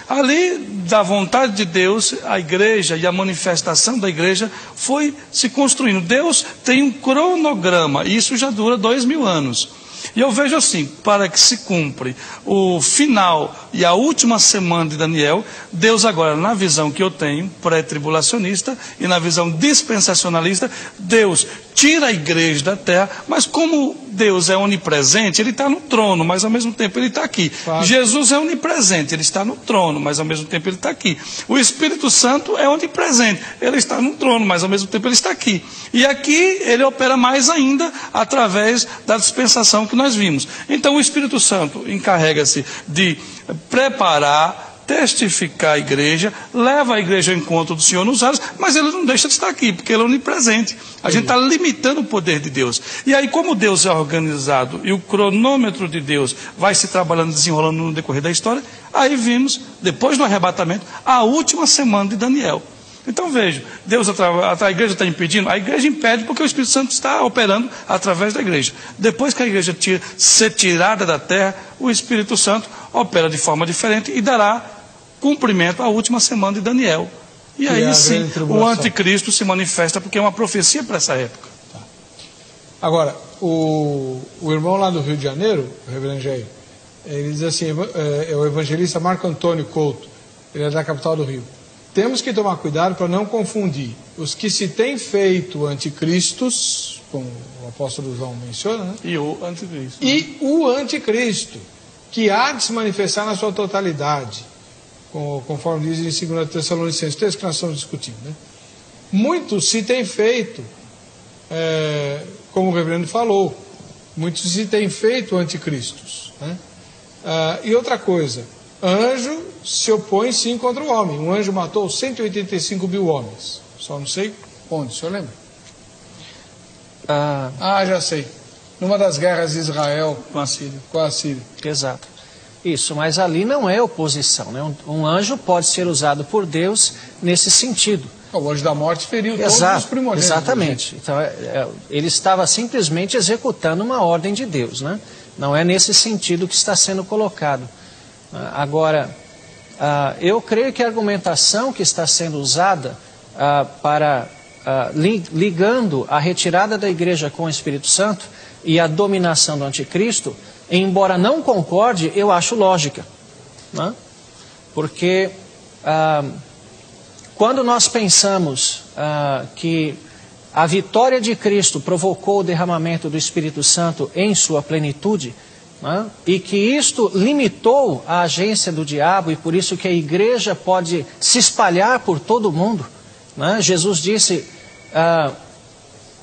Ali, da vontade de Deus, a igreja e a manifestação da igreja foi se construindo. Deus tem um cronograma, e isso já dura 2000 anos. E eu vejo assim, para que se cumpra o final e a última semana de Daniel, Deus agora, na visão que eu tenho, pré-tribulacionista, e na visão dispensacionalista, Deus tira a igreja da terra, mas como Deus é onipresente, ele está no trono, mas ao mesmo tempo ele está aqui. Claro. Jesus é onipresente, ele está no trono, mas ao mesmo tempo ele está aqui. O Espírito Santo é onipresente, ele está no trono, mas ao mesmo tempo ele está aqui. E aqui ele opera mais ainda através da dispensação que nós vimos. Então o Espírito Santo encarrega-se de preparar, testificar a igreja, leva a igreja ao encontro do Senhor nos ares, mas ele não deixa de estar aqui, porque ele é onipresente. A gente está limitando o poder de Deus. E aí, como Deus é organizado e o cronômetro de Deus vai se trabalhando, desenrolando no decorrer da história, aí vimos, depois do arrebatamento, a última semana de Daniel. Então veja, a igreja está impedindo? A igreja impede porque o Espírito Santo está operando através da igreja. Depois que a igreja ser tirada da terra, o Espírito Santo opera de forma diferente e dará cumprimento à última semana de Daniel. E aí sim, o anticristo se manifesta, porque é uma profecia para essa época. Tá. Agora, o irmão lá do Rio de Janeiro, o reverendo Jair, ele diz assim, é o evangelista Marco Antônio Couto, ele é da capital do Rio. Temos que tomar cuidado para não confundir os que se têm feito anticristos, como o apóstolo João menciona, né? E o anticristo. E o anticristo, que há de se manifestar na sua totalidade, conforme diz em 2 Tessalonicenses, texto que nós estamos discutindo, né? Muitos se têm feito como o reverendo falou, muitos se têm feito anticristos, né? E outra coisa, anjo se opõe sim contra o homem. Um anjo matou 185 mil homens. Só não sei onde, o senhor lembra? Já sei. Numa das guerras de Israel com a Síria. Exato. Isso, mas ali não é oposição, né? Um anjo pode ser usado por Deus nesse sentido. O anjo da morte feriu todos os primogênitos. Exatamente. Então, ele estava simplesmente executando uma ordem de Deus, né? Não é nesse sentido que está sendo colocado. Agora, eu creio que a argumentação que está sendo usada ligando a retirada da igreja com o Espírito Santo e a dominação do anticristo, embora não concorde, eu acho lógica, né? Porque quando nós pensamos que a vitória de Cristo provocou o derramamento do Espírito Santo em sua plenitude, né? E que isto limitou a agência do diabo e por isso que a igreja pode se espalhar por todo o mundo, né? Jesus disse,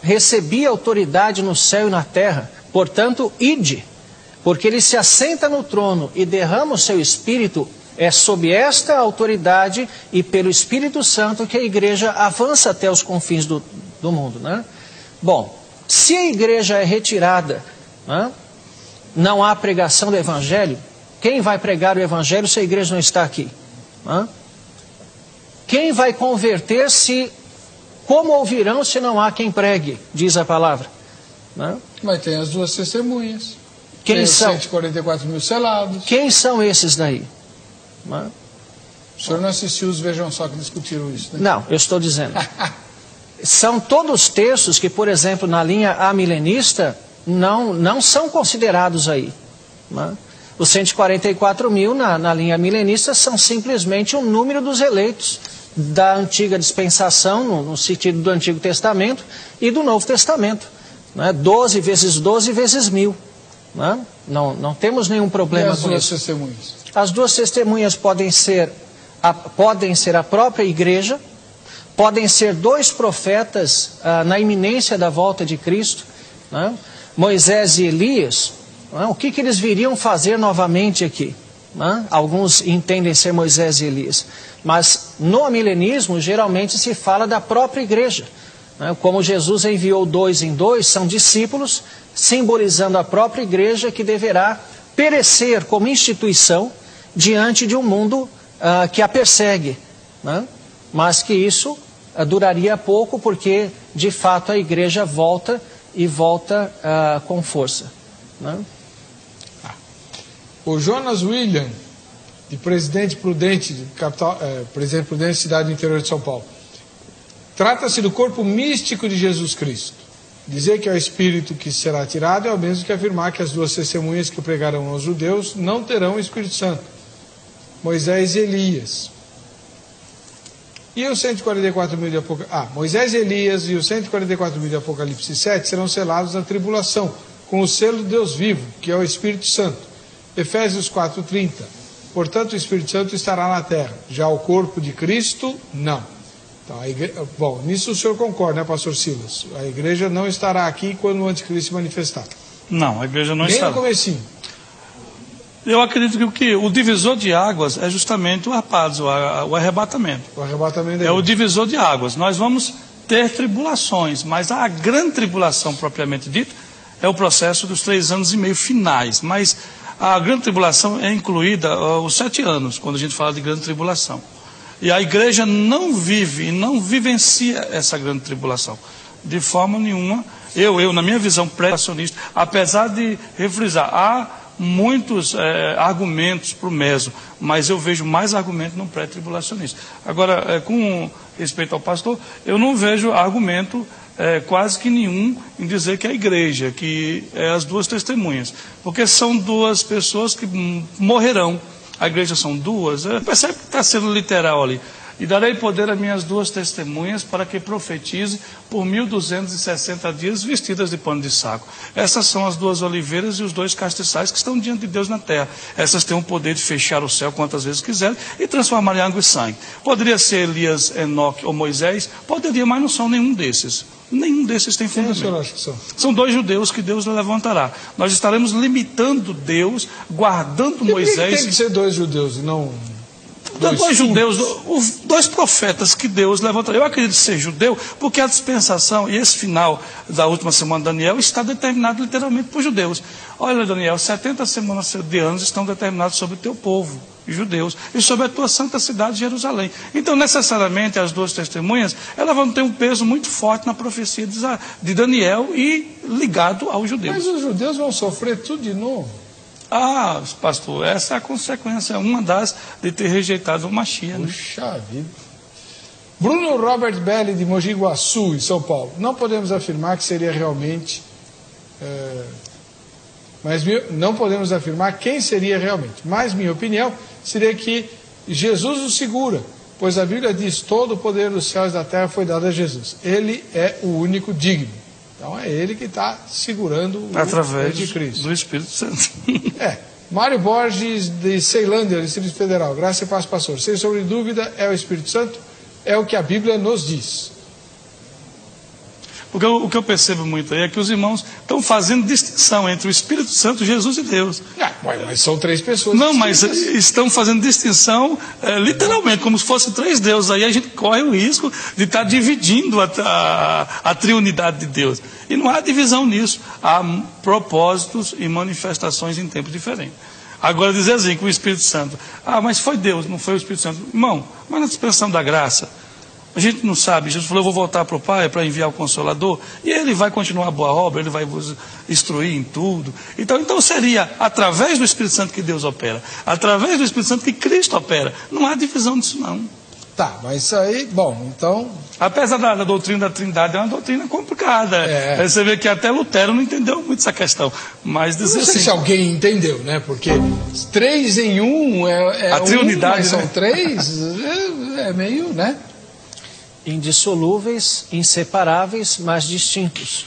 recebi autoridade no céu e na terra, portanto, ide, porque ele se assenta no trono e derrama o seu Espírito, é sob esta autoridade e pelo Espírito Santo que a igreja avança até os confins do mundo, né? Bom, se a igreja é retirada, né, não há pregação do Evangelho, quem vai pregar o Evangelho se a igreja não está aqui? Né? Quem vai converter-se? Como ouvirão se não há quem pregue, diz a palavra, né? Mas tem as duas testemunhas. Quem são? 144 mil selados. Quem são esses daí? Né? O senhor não assistiu os Vejam Só que discutiram isso, né? Não, eu estou dizendo. São todos textos que, por exemplo, na linha amilenista, não são considerados aí, né? Os 144 mil na linha milenista são simplesmente um número dos eleitos da antiga dispensação, no sentido do Antigo Testamento, e do Novo Testamento, né? 12 vezes 12 vezes 1000. Né? Não temos nenhum problema com isso. E as duas testemunhas? As duas testemunhas podem ser a própria igreja, podem ser dois profetas na iminência da volta de Cristo, né? Moisés e Elias. Né? O que eles viriam fazer novamente aqui? Né? Alguns entendem ser Moisés e Elias, mas no amilenismo geralmente se fala da própria igreja, né? Como Jesus enviou 2 em 2, são discípulos, simbolizando a própria igreja que deverá perecer como instituição diante de um mundo que a persegue, né? Mas que isso duraria pouco porque de fato a igreja volta e volta com força, né? O Jonas William, de Presidente Prudente, Presidente Prudente, cidade do interior de São Paulo. Trata-se do corpo místico de Jesus Cristo. Dizer que é o Espírito que será tirado é o mesmo que afirmar que as duas testemunhas que pregarão aos judeus não terão o Espírito Santo. Moisés e Elias. E os 144 mil de Apocalipse... Moisés e Elias e os 144 mil de Apocalipse 7 serão selados na tribulação, com o selo do Deus vivo, que é o Espírito Santo. Efésios 4:30. Portanto, o Espírito Santo estará na terra. Já o corpo de Cristo, não. Então, bom, nisso o senhor concorda, né, pastor Silas? A igreja não estará aqui quando o anticristo se manifestar. Não, a igreja não estará. Nem no comecinho. Eu acredito que o divisor de águas é justamente o arrebatamento. O arrebatamento é o divisor de águas. Nós vamos ter tribulações, mas a grande tribulação propriamente dita é o processo dos 3 anos e meio finais. Mas a grande tribulação é incluída os 7 anos, quando a gente fala de grande tribulação. E a igreja não vive e não vivencia essa grande tribulação. De forma nenhuma, eu na minha visão pré-tribulacionista, apesar de refrisar, há muitos argumentos para o meso, mas eu vejo mais argumentos no pré-tribulacionista. Agora, com respeito ao pastor, eu não vejo argumento quase que nenhum em dizer que a igreja, que é as duas testemunhas, porque são duas pessoas que morrerão. A igreja são duas, percebe que está sendo literal ali. E darei poder a minhas duas testemunhas para que profetize por 1260 dias vestidas de pano de saco. Essas são as duas oliveiras e os 2 castiçais que estão diante de Deus na terra. Essas têm o poder de fechar o céu quantas vezes quiserem e transformar em água e sangue. Poderia ser Elias, Enoque ou Moisés? Poderia, mas não são nenhum desses. Nenhum desses tem Quem o fundamento. senhor acha que são? São 2 judeus que Deus levantará. Nós estaremos limitando Deus, guardando E Moisés. por que tem que ser 2 judeus e não... Dois judeus, os 2 profetas que Deus levantará. Eu acredito ser judeu, porque a dispensação e esse final da última semana de Daniel está determinado literalmente por judeus. Olha, Daniel, 70 semanas de anos estão determinados sobre o teu povo, judeus, e sobre a tua santa cidade, Jerusalém. Então, necessariamente, as 2 testemunhas, elas vão ter um peso muito forte na profecia de Daniel e ligado aos judeus. Mas os judeus vão sofrer tudo de novo. Ah, pastor, essa é a consequência, uma das de ter rejeitado o Mashiach, né? Puxa vida. Bruno Robert Belli, de Mogi Guaçu, em São Paulo. Não podemos afirmar que seria realmente... não podemos afirmar quem seria realmente. Mas minha opinião seria que Jesus o segura, pois a Bíblia diz: todo o poder dos céus e da terra foi dado a Jesus. Ele é o único digno. Então é ele que está segurando o através de Cristo. do Espírito Santo. Mário Borges, de Ceilândia, Distrito Federal. Graça e paz, pastor. Sem sombra de dúvida, é o Espírito Santo, é o que a Bíblia nos diz. Porque o que eu percebo muito aí é que os irmãos estão fazendo distinção entre o Espírito Santo, Jesus e Deus. Mas são 3 pessoas. Não, mas estão fazendo distinção literalmente, como se fossem 3 deuses. Aí a gente corre o risco de estar dividindo a triunidade de Deus. E não há divisão nisso. Há propósitos e manifestações em tempos diferentes. Agora dizer assim, que o Espírito Santo... mas foi Deus, não foi o Espírito Santo. Irmão, mas na expressão da graça... A gente não sabe, Jesus falou: eu vou voltar para o Pai para enviar o Consolador, e Ele vai continuar a boa obra, Ele vai vos instruir em tudo. Então seria através do Espírito Santo que Deus opera, através do Espírito Santo que Cristo opera. Não há divisão disso não. Tá, mas isso aí, bom, então... Apesar da doutrina da Trindade, é uma doutrina complicada. Você vê que até Lutero não entendeu muito essa questão. Mas dizer não sei assim, se alguém entendeu, né? Porque 3 em 1 é a triunidade, mas são né? 3, é meio, né? Indissolúveis, inseparáveis, mas distintos.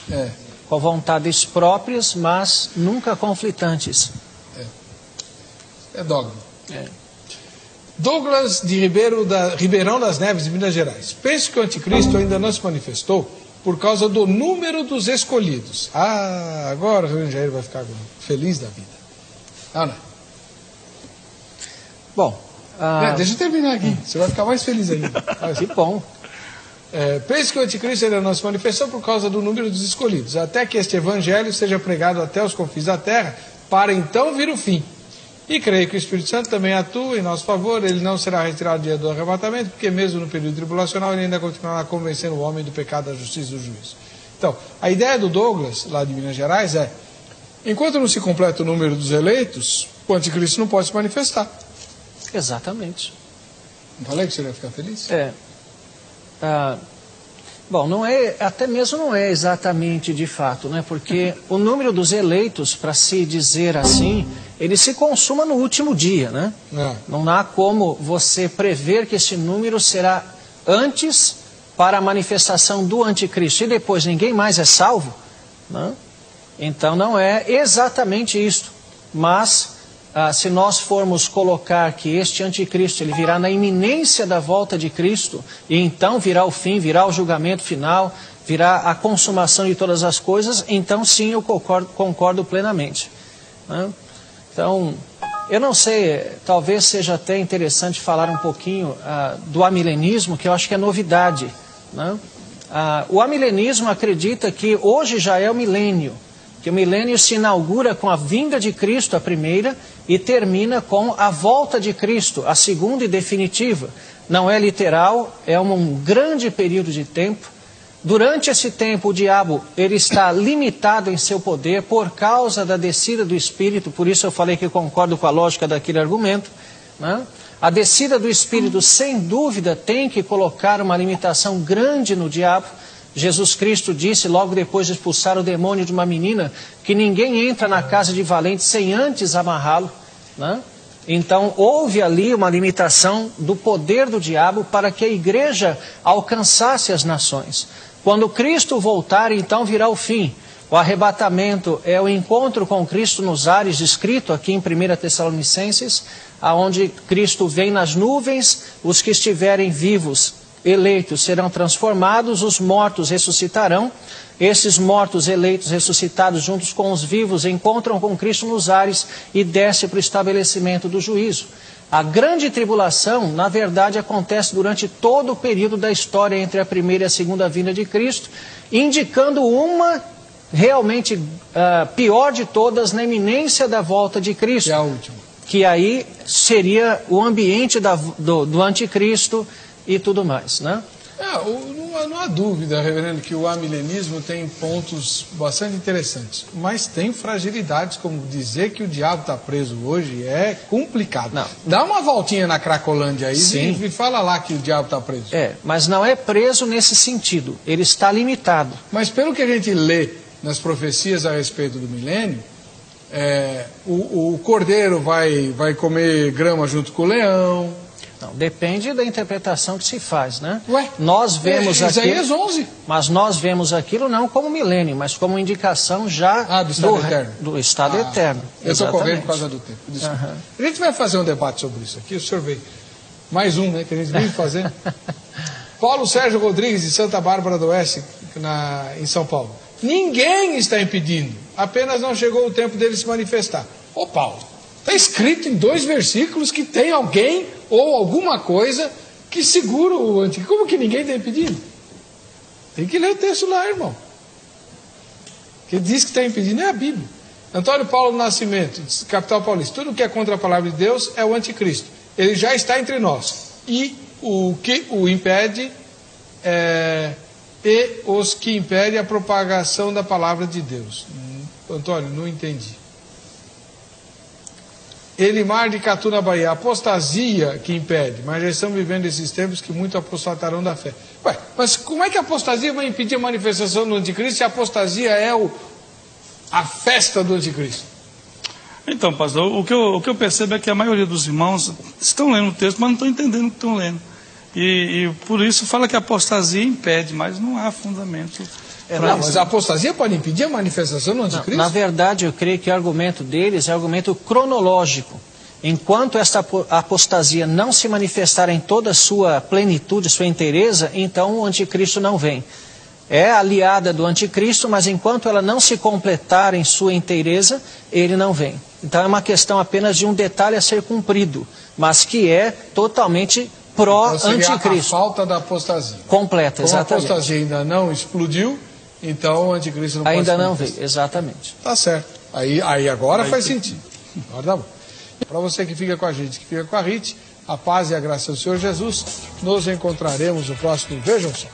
Com vontades próprias, mas nunca conflitantes. É dogma. Douglas de Ribeirão das Neves, de Minas Gerais. Penso que o anticristo ainda não se manifestou por causa do número dos escolhidos. Agora o Rio Jair vai ficar feliz da vida. Não. Bom... deixa eu terminar aqui. Você vai ficar mais feliz ainda. Que bom. Penso que o anticristo ainda não se manifestou por causa do número dos escolhidos, até que este evangelho seja pregado até os confins da terra, para então vir o fim. E creio que o Espírito Santo também atua em nosso favor. Ele não será retirado no dia do arrebatamento, porque mesmo no período tribulacional ele ainda continuará convencendo o homem do pecado, da justiça e do juízo. Então, a ideia do Douglas, lá de Minas Gerais, é: enquanto não se completa o número dos eleitos, o anticristo não pode se manifestar. Exatamente. Não falei que você ia ficar feliz? Bom, até mesmo não é exatamente de fato, né? Porque o número dos eleitos, para se dizer assim, ele se consuma no último dia, né? Não há como você prever que esse número será antes para a manifestação do anticristo e depois ninguém mais é salvo, né? Então não é exatamente isto, mas... se nós formos colocar que este anticristo ele virá na iminência da volta de Cristo, e então virá o fim, virá o julgamento final, virá a consumação de todas as coisas, então sim, eu concordo plenamente. Então, eu não sei, talvez seja até interessante falar um pouquinho do amilenismo, que eu acho que é novidade. O amilenismo acredita que hoje já é o milênio, que o milênio se inaugura com a vinda de Cristo, a primeira, e termina com a volta de Cristo, a segunda e definitiva. Não é literal, é um grande período de tempo. Durante esse tempo, o diabo ele está limitado em seu poder por causa da descida do Espírito, por isso eu falei que eu concordo com a lógica daquele argumento, né? A descida do Espírito, sem dúvida, tem que colocar uma limitação grande no diabo. Jesus Cristo disse, logo depois de expulsar o demônio de uma menina, que ninguém entra na casa de valente sem antes amarrá-lo, né? Então, houve ali uma limitação do poder do diabo para que a igreja alcançasse as nações. Quando Cristo voltar, então virá o fim. O arrebatamento é o encontro com Cristo nos ares, descrito aqui em 1 Tessalonicenses, aonde Cristo vem nas nuvens, os que estiverem vivos eleitos serão transformados, os mortos ressuscitarão. Esses mortos eleitos ressuscitados juntos com os vivos encontram com Cristo nos ares e desce para o estabelecimento do juízo. A grande tribulação, na verdade, acontece durante todo o período da história entre a primeira e a segunda vinda de Cristo, indicando uma realmente pior de todas na iminência da volta de Cristo. Que é a última. Que aí seria o ambiente do anticristo e tudo mais, né? Não há dúvida, reverendo, que o amilenismo tem pontos bastante interessantes, mas tem fragilidades, como dizer que o diabo está preso hoje é complicado. Não. Dá uma voltinha na Cracolândia aí Sim. e fala lá que o diabo está preso. Mas não é preso nesse sentido, ele está limitado. Mas pelo que a gente lê nas profecias a respeito do milênio, o cordeiro vai comer grama junto com o leão. Não, depende da interpretação que se faz, né? Nós vemos Isaías 11. Mas nós vemos aquilo não como milênio, mas como indicação já do estado eterno. Do estado eterno. Eu estou correndo por causa do tempo. Uhum. A gente vai fazer um debate sobre isso aqui, o senhor veio. Mais um, né, que a gente vive fazendo. Paulo Sérgio Rodrigues, de Santa Bárbara do Oeste, em São Paulo. Ninguém está impedindo, apenas não chegou o tempo dele se manifestar. Ô Paulo, está escrito em 2 versículos que tem alguém ou alguma coisa que segura o anticristo. Como que ninguém está impedindo? Tem que ler o texto lá, irmão. Que diz que está impedindo é a Bíblia. Antônio Paulo do Nascimento, capital paulista. Tudo que é contra a palavra de Deus é o anticristo. Ele já está entre nós. E o que o impede e os que impedem a propagação da palavra de Deus. Antônio, não entendi. Elimar de Catu, na Bahia, apostasia que impede, mas já estamos vivendo esses tempos que muito apostatarão da fé. Mas como é que a apostasia vai impedir a manifestação do anticristo se a apostasia é a festa do anticristo? Então, pastor, o que eu percebo é que a maioria dos irmãos estão lendo o texto, mas não estão entendendo o que estão lendo. E por isso fala que a apostasia impede, mas não há fundamento. Mas a apostasia pode impedir a manifestação do anticristo? Na verdade, eu creio que o argumento deles é argumento cronológico. Enquanto esta apostasia não se manifestar em toda a sua plenitude, sua inteireza, então o anticristo não vem. É aliada do anticristo, mas enquanto ela não se completar em sua inteireza, ele não vem. Então é uma questão apenas de um detalhe a ser cumprido, mas que é totalmente pró-anticristo. A falta da apostasia. Completa, exatamente. Como a apostasia ainda não explodiu, então o anticristo não pode ainda não veio, exatamente. Tá certo. Aí agora faz sentido. Agora tá bom. Para você que fica com a gente, que fica com a RIT, a paz e a graça do Senhor Jesus, nos encontraremos no próximo Vejam Só.